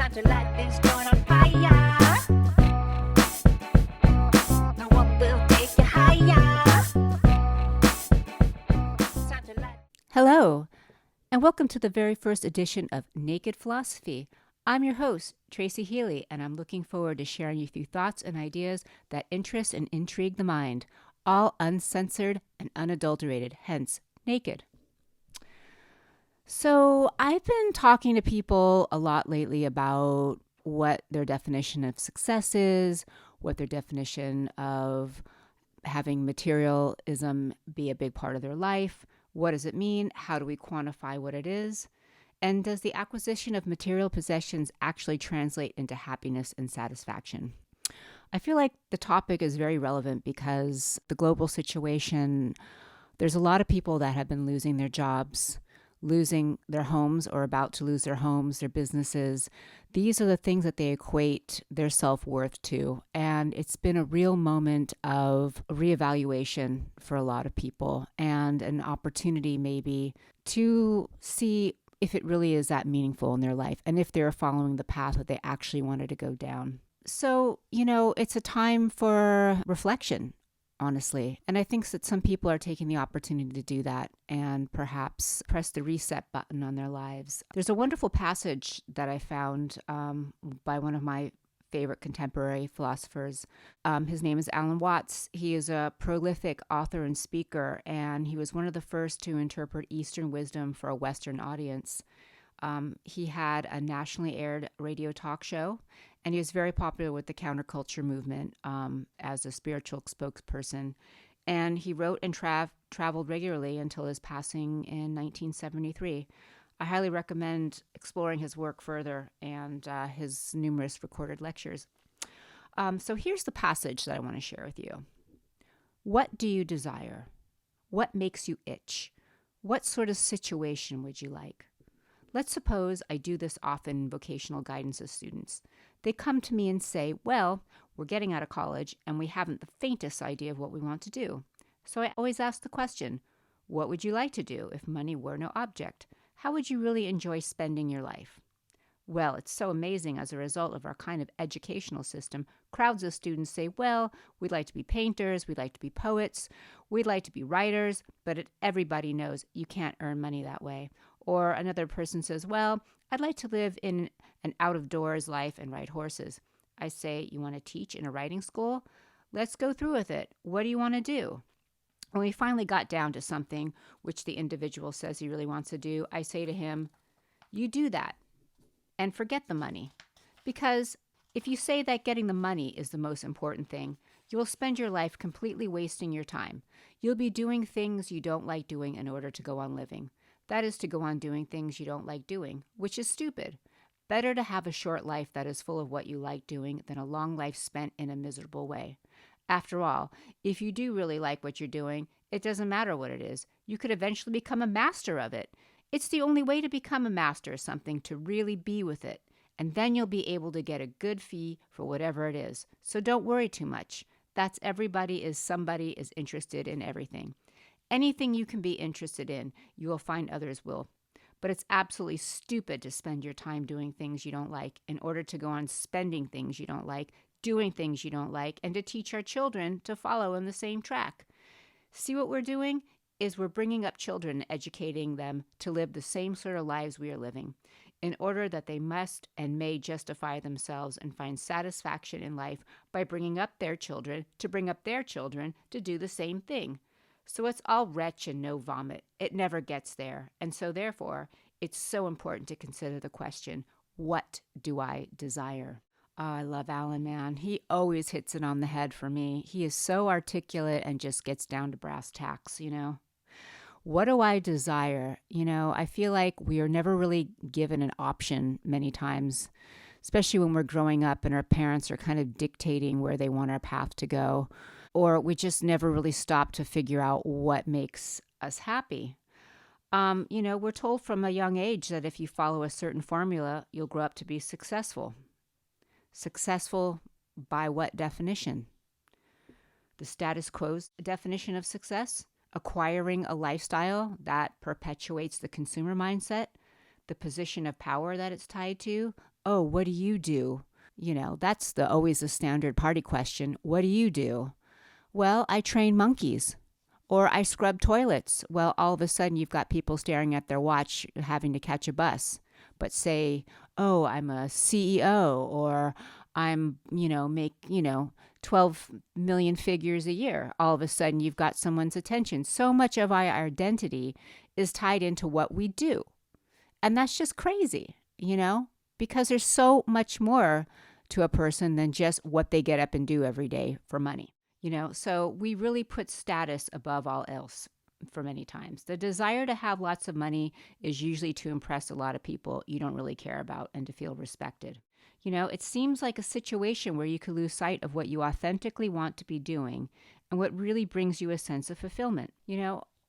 Time to light this joint on fire. No one will take you higher. Time to light. Hello, and welcome to the very first edition of Naked Philosophy. I'm your host, Tracy Healy, and I'm looking forward to sharing with you thoughts and ideas that interest and intrigue the mind, all uncensored and unadulterated, hence naked. So, I've been talking to people a lot lately about what their definition of success is, what their definition of having materialism be a big part of their life. What does it mean? How do we quantify what it is? And does the acquisition of material possessions actually translate into happiness and satisfaction? I feel like the topic is very relevant because the global situation, there's a lot of people that have been losing their jobs, losing their homes or about to lose their homes, their businesses. These are the things that they equate their self-worth to. And it's been a real moment of reevaluation for a lot of people and an opportunity maybe to see if it really is that meaningful in their life and if they're following the path that they actually wanted to go down. So, it's a time for reflection, honestly. And I think that some people are taking the opportunity to do that and perhaps press the reset button on their lives. There's a wonderful passage that I found by one of my favorite contemporary philosophers. His name is Alan Watts. He is a prolific author and speaker, and he was one of the first to interpret Eastern wisdom for a Western audience. He had a nationally aired radio talk show, and he was very popular with the counterculture movement as a spiritual spokesperson. And he wrote and traveled regularly until his passing in 1973. I highly recommend exploring his work further and his numerous recorded lectures. So here's the passage that I want to share with you. What do you desire? What makes you itch? What sort of situation would you like? Let's suppose I do this often in vocational guidance with students. They come to me and say, well, we're getting out of college and we haven't the faintest idea of what we want to do. So I always ask the question, what would you like to do if money were no object? How would you really enjoy spending your life? Well, it's so amazing as a result of our kind of educational system. Crowds of students say, well, we'd like to be painters, we'd like to be poets, we'd like to be writers, but everybody knows you can't earn money that way. Or another person says, well, I'd like to live in an out-of-doors life and ride horses. I say, you want to teach in a writing school? Let's go through with it. What do you want to do? When we finally got down to something which the individual says he really wants to do, I say to him, you do that and forget the money. Because if you say that getting the money is the most important thing, you will spend your life completely wasting your time. You'll be doing things you don't like doing in order to go on living. That is to go on doing things you don't like doing, which is stupid. Better to have a short life that is full of what you like doing than a long life spent in a miserable way. After all, if you do really like what you're doing, it doesn't matter what it is. You could eventually become a master of it. It's the only way to become a master of something, to really be with it. And then you'll be able to get a good fee for whatever it is. So don't worry too much. That's somebody is interested in everything. Anything you can be interested in, you will find others will. But it's absolutely stupid to spend your time doing things you don't like in order to go on spending things you don't like, doing things you don't like, and to teach our children to follow in the same track. See what we're doing? Is we're bringing up children and educating them to live the same sort of lives we are living, in order that they must and may justify themselves and find satisfaction in life by bringing up their children to bring up their children to do the same thing. So it's all retch and no vomit. It never gets there. And so therefore, it's so important to consider the question, what do I desire? Oh, I love Alan, man. He always hits it on the head for me. He is so articulate and just gets down to brass tacks, What do I desire? I feel like we are never really given an option many times, especially when we're growing up and our parents are kind of dictating where they want our path to go, or we just never really stop to figure out what makes us happy. We're told from a young age that if you follow a certain formula, you'll grow up to be successful. Successful by what definition? The status quo's definition of success? Acquiring a lifestyle that perpetuates the consumer mindset, the position of power that it's tied to, Oh, what do you do? That's the always the standard party question. What do you do? Well, I train monkeys. Or I scrub toilets. Well, all of a sudden you've got people staring at their watch having to catch a bus. But say, oh, I'm a CEO or make, 12 million figures a year. All of a sudden you've got someone's attention. So much of our identity is tied into what we do. And that's just crazy, because there's so much more to a person than just what they get up and do every day for money. So we really put status above all else for many times. The desire to have lots of money is usually to impress a lot of people you don't really care about and to feel respected. It seems like a situation where you could lose sight of what you authentically want to be doing and what really brings you a sense of fulfillment.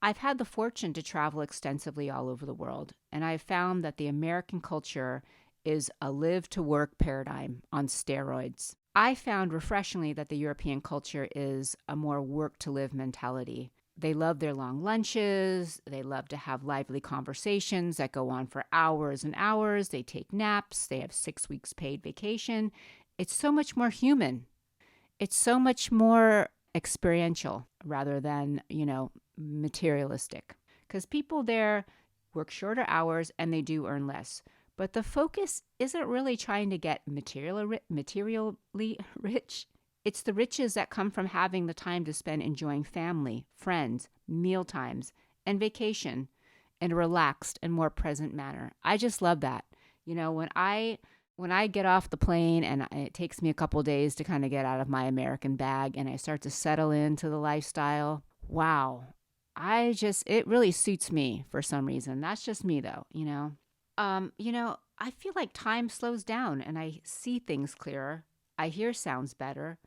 I've had the fortune to travel extensively all over the world, and I've found that the American culture is a live to work paradigm on steroids. I found refreshingly that the European culture is a more work to live mentality. They love their long lunches. They love to have lively conversations that go on for hours and hours. They take naps. They have 6 weeks paid vacation. It's so much more human. It's so much more experiential rather than, materialistic. Because people there work shorter hours and they do earn less. But the focus isn't really trying to get materially rich. It's the riches that come from having the time to spend enjoying family, friends, meal times, and vacation in a relaxed and more present manner. I just love that. When I get off the plane and it takes me a couple days to kind of get out of my American bag and I start to settle into the lifestyle, wow. It really suits me for some reason. That's just me though, I feel like time slows down and I see things clearer. I hear sounds better.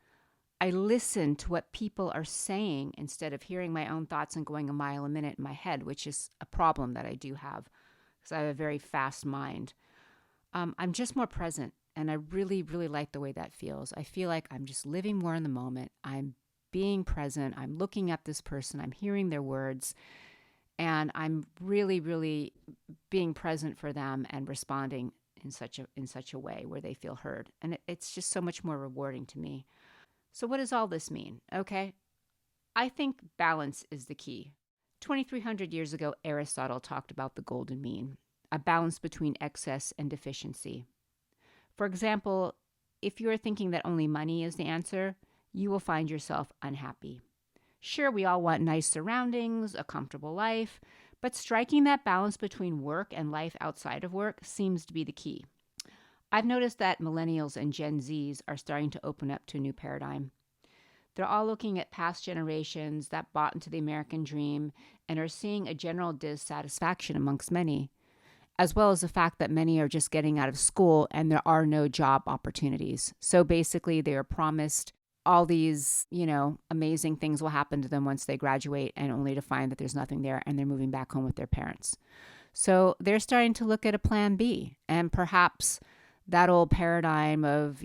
I listen to what people are saying instead of hearing my own thoughts and going a mile a minute in my head, which is a problem that I do have because I have a very fast mind. I'm just more present and I really, really like the way that feels. I feel like I'm just living more in the moment. I'm being present. I'm looking at this person. I'm hearing their words. And I'm really, really being present for them and responding in such a way where they feel heard. And it's just so much more rewarding to me. So what does all this mean? Okay. I think balance is the key. 2,300 years ago, Aristotle talked about the golden mean, a balance between excess and deficiency. For example, if you are thinking that only money is the answer, you will find yourself unhappy. Sure, we all want nice surroundings, a comfortable life, but striking that balance between work and life outside of work seems to be the key. I've noticed that millennials and Gen Zs are starting to open up to a new paradigm. They're all looking at past generations that bought into the American dream and are seeing a general dissatisfaction amongst many, as well as the fact that many are just getting out of school and there are no job opportunities. So basically, they are promised all these, amazing things will happen to them once they graduate and only to find that there's nothing there and they're moving back home with their parents. So they're starting to look at a plan B, and perhaps that old paradigm of,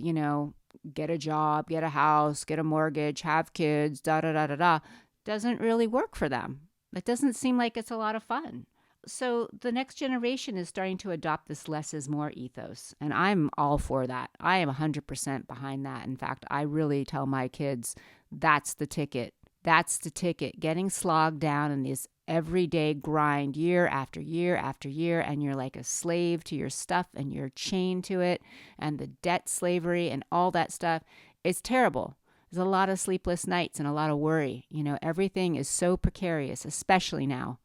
get a job, get a house, get a mortgage, have kids, doesn't really work for them. It doesn't seem like it's a lot of fun. So the next generation is starting to adopt this less is more ethos. And I'm all for that. I am 100% behind that. In fact, I really tell my kids, that's the ticket. That's the ticket. Getting slogged down in this everyday grind year after year after year. And you're like a slave to your stuff and you're chained to it. And the debt slavery and all that stuff. It's terrible. There's a lot of sleepless nights and a lot of worry. Everything is so precarious, especially now.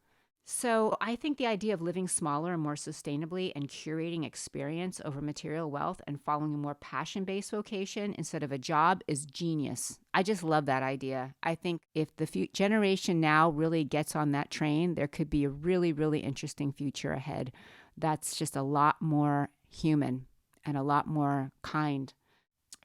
So I think the idea of living smaller and more sustainably and curating experience over material wealth and following a more passion-based vocation instead of a job is genius. I just love that idea. I think if the generation now really gets on that train, there could be a really, really interesting future ahead that's just a lot more human and a lot more kind.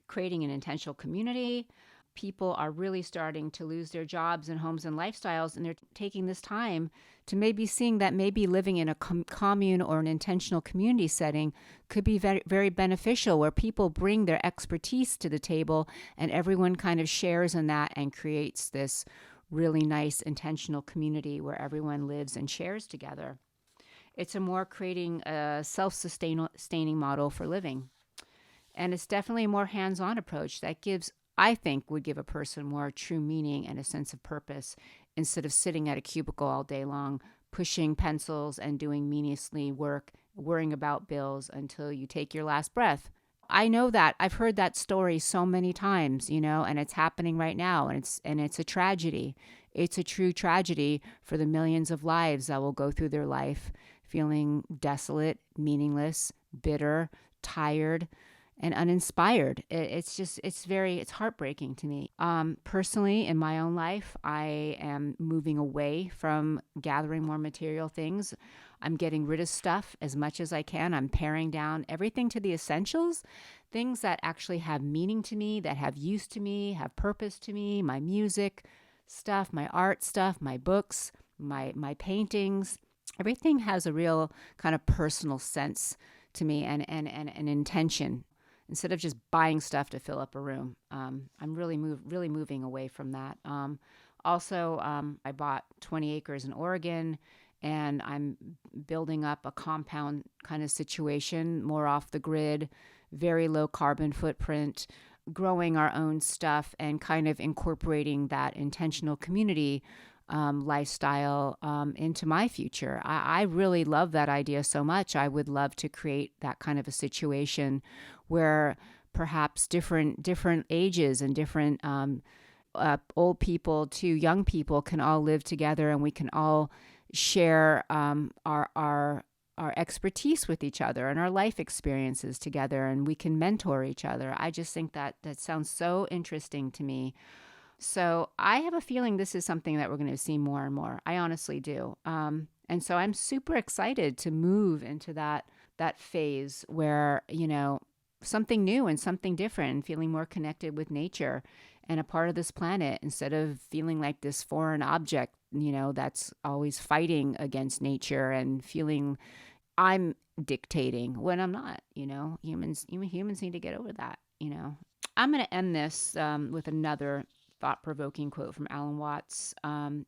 Creating an intentional community. People are really starting to lose their jobs and homes and lifestyles, and they're taking this time to maybe seeing that maybe living in a commune or an intentional community setting could be very, very beneficial, where people bring their expertise to the table and everyone kind of shares in that and creates this really nice intentional community where everyone lives and shares together. It's a more creating a self-sustaining model for living. And it's definitely a more hands-on approach that I think would give a person more true meaning and a sense of purpose instead of sitting at a cubicle all day long, pushing pencils and doing meaninglessly work, worrying about bills until you take your last breath. I know that. I've heard that story so many times, and it's happening right now, and it's a tragedy. It's a true tragedy for the millions of lives that will go through their life feeling desolate, meaningless, bitter, tired, and uninspired. It's heartbreaking to me. Personally, in my own life, I am moving away from gathering more material things. I'm getting rid of stuff as much as I can. I'm paring down everything to the essentials, things that actually have meaning to me, that have use to me, have purpose to me, my music stuff, my art stuff, my books, my paintings. Everything has a real kind of personal sense to me and an intention. Instead of just buying stuff to fill up a room, I'm really moving away from that. I bought 20 acres in Oregon, and I'm building up a compound kind of situation, more off the grid, very low carbon footprint, growing our own stuff and kind of incorporating that intentional community lifestyle into my future. I really love that idea so much. I would love to create that kind of a situation where perhaps different ages and different old people to young people can all live together, and we can all share our expertise with each other and our life experiences together, and we can mentor each other. I just think that sounds so interesting to me. So I have a feeling this is something that we're going to see more and more. I honestly do. And so I'm super excited to move into that phase where, something new and something different, and feeling more connected with nature and a part of this planet instead of feeling like this foreign object, that's always fighting against nature and feeling I'm dictating when I'm not. Humans need to get over that. I'm going to end this with another thought-provoking quote from Alan Watts. And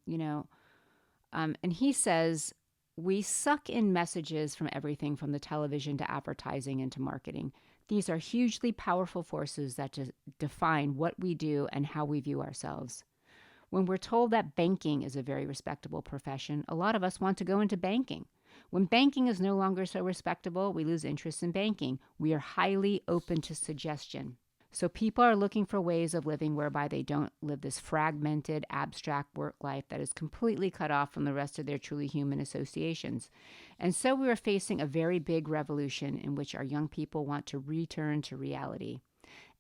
he says, "We suck in messages from everything from the television to advertising and to marketing. These are hugely powerful forces that define what we do and how we view ourselves. When we're told that banking is a very respectable profession, a lot of us want to go into banking. When banking is no longer so respectable, we lose interest in banking. We are highly open to suggestion. So people are looking for ways of living whereby they don't live this fragmented, abstract work life that is completely cut off from the rest of their truly human associations. And so we are facing a very big revolution in which our young people want to return to reality.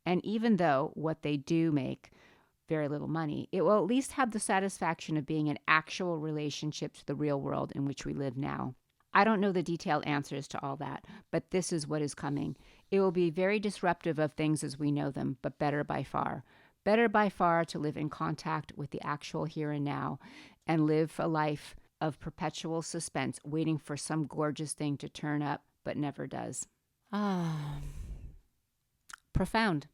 And even though what they do make very little money, it will at least have the satisfaction of being an actual relationship to the real world in which we live now. I don't know the detailed answers to all that, but this is what is coming. It will be very disruptive of things as we know them, but better by far. Better by far to live in contact with the actual here and now and live a life of perpetual suspense, waiting for some gorgeous thing to turn up, but never does." Profound.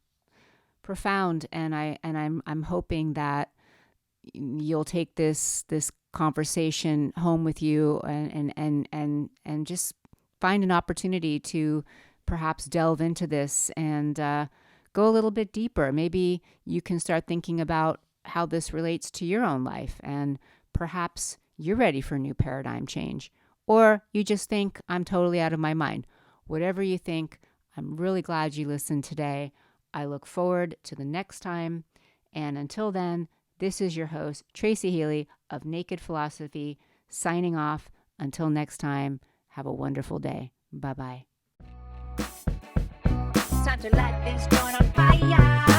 And I'm hoping that you'll take this conversation home with you and just find an opportunity to perhaps delve into this and go a little bit deeper. Maybe you can start thinking about how this relates to your own life, and perhaps you're ready for a new paradigm change, or you just think I'm totally out of my mind. Whatever you think, I'm really glad you listened today. I look forward to the next time, and until then, this is your host, Tracy Healy of Naked Philosophy, signing off. Until next time, have a wonderful day. Bye-bye. Time to light this joint on fire.